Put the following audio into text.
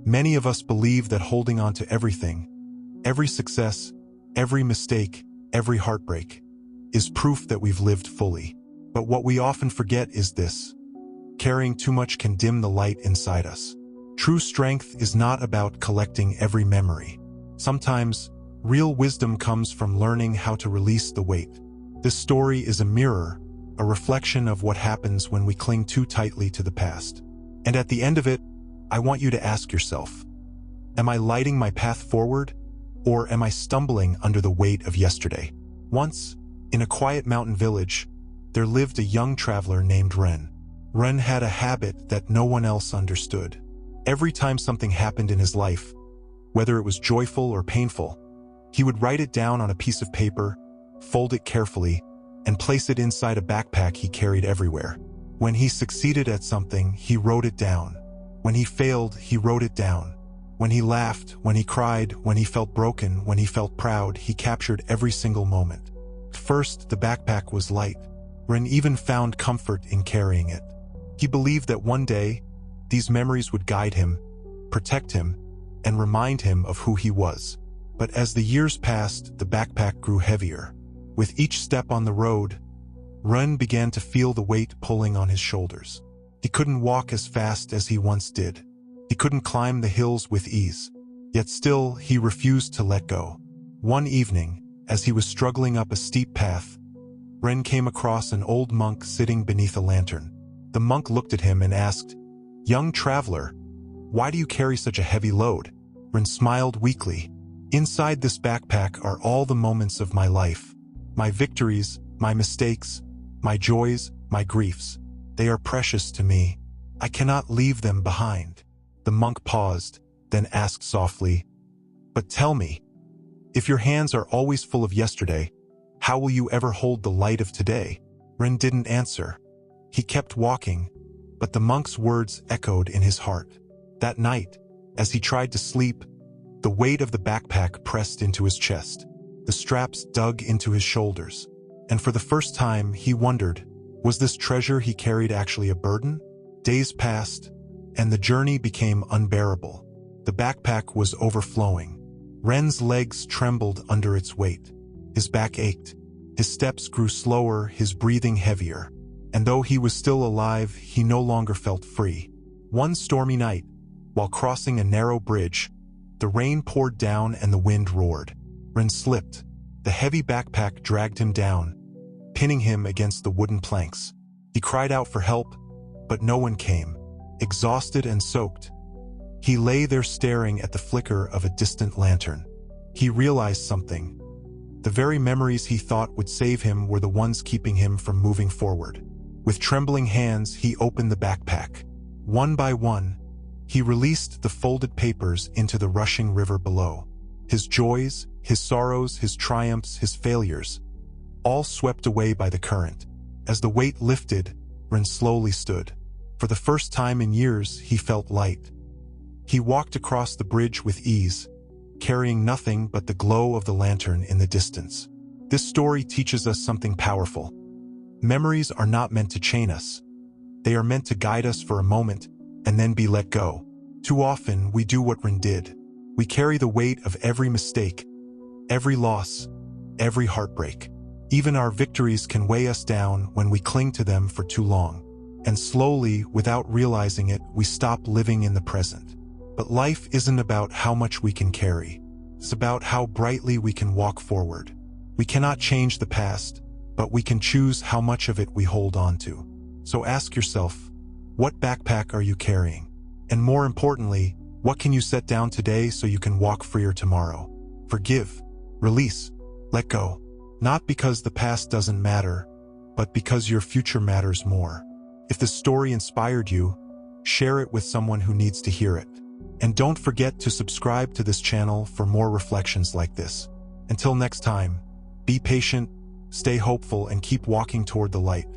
Many of us believe that holding on to everything, every success, every mistake, every heartbreak, is proof that we've lived fully. But what we often forget is this: carrying too much can dim the light inside us. True strength is not about collecting every memory. Sometimes, real wisdom comes from learning how to release the weight. This story is a mirror, a reflection of what happens when we cling too tightly to the past. And at the end of it, I want you to ask yourself, am I lighting my path forward, or am I stumbling under the weight of yesterday? Once, in a quiet mountain village, there lived a young traveler named Ren. Ren had a habit that no one else understood. Every time something happened in his life, whether it was joyful or painful, he would write it down on a piece of paper, fold it carefully, and place it inside a backpack he carried everywhere. When he succeeded at something, he wrote it down. When he failed, he wrote it down. When he laughed, when he cried, when he felt broken, when he felt proud, he captured every single moment. First, the backpack was light. Ren even found comfort in carrying it. He believed that one day, these memories would guide him, protect him, and remind him of who he was. But as the years passed, the backpack grew heavier. With each step on the road, Ren began to feel the weight pulling on his shoulders. He couldn't walk as fast as he once did. He couldn't climb the hills with ease. Yet still, he refused to let go. One evening, as he was struggling up a steep path, Ren came across an old monk sitting beneath a lantern. The monk looked at him and asked, "Young traveler, why do you carry such a heavy load?" Ren smiled weakly. "Inside this backpack are all the moments of my life. My victories, my mistakes, my joys, my griefs. They are precious to me. I cannot leave them behind." The monk paused, then asked softly, "But tell me, if your hands are always full of yesterday, how will you ever hold the light of today?" Ren didn't answer. He kept walking, but the monk's words echoed in his heart. That night, as he tried to sleep, the weight of the backpack pressed into his chest. The straps dug into his shoulders, and for the first time he wondered, was this treasure he carried actually a burden? Days passed, and the journey became unbearable. The backpack was overflowing. Ren's legs trembled under its weight. His back ached. His steps grew slower, his breathing heavier. And though he was still alive, he no longer felt free. One stormy night, while crossing a narrow bridge, the rain poured down and the wind roared. Ren slipped. The heavy backpack dragged him down, pinning him against the wooden planks. He cried out for help, but no one came. Exhausted and soaked, he lay there staring at the flicker of a distant lantern. He realized something. The very memories he thought would save him were the ones keeping him from moving forward. With trembling hands, he opened the backpack. One by one, he released the folded papers into the rushing river below. His joys, his sorrows, his triumphs, his failures, all swept away by the current. As the weight lifted, Ren slowly stood. For the first time in years, he felt light. He walked across the bridge with ease, carrying nothing but the glow of the lantern in the distance. This story teaches us something powerful. Memories are not meant to chain us. They are meant to guide us for a moment and then be let go. Too often, we do what Ren did. We carry the weight of every mistake, every loss, every heartbreak. Even our victories can weigh us down when we cling to them for too long. And slowly, without realizing it, we stop living in the present. But life isn't about how much we can carry. It's about how brightly we can walk forward. We cannot change the past, but we can choose how much of it we hold on to. So ask yourself, what backpack are you carrying? And more importantly, what can you set down today so you can walk freer tomorrow? Forgive, release, let go. Not because the past doesn't matter, but because your future matters more. If this story inspired you, share it with someone who needs to hear it. And don't forget to subscribe to this channel for more reflections like this. Until next time, be patient, stay hopeful, and keep walking toward the light.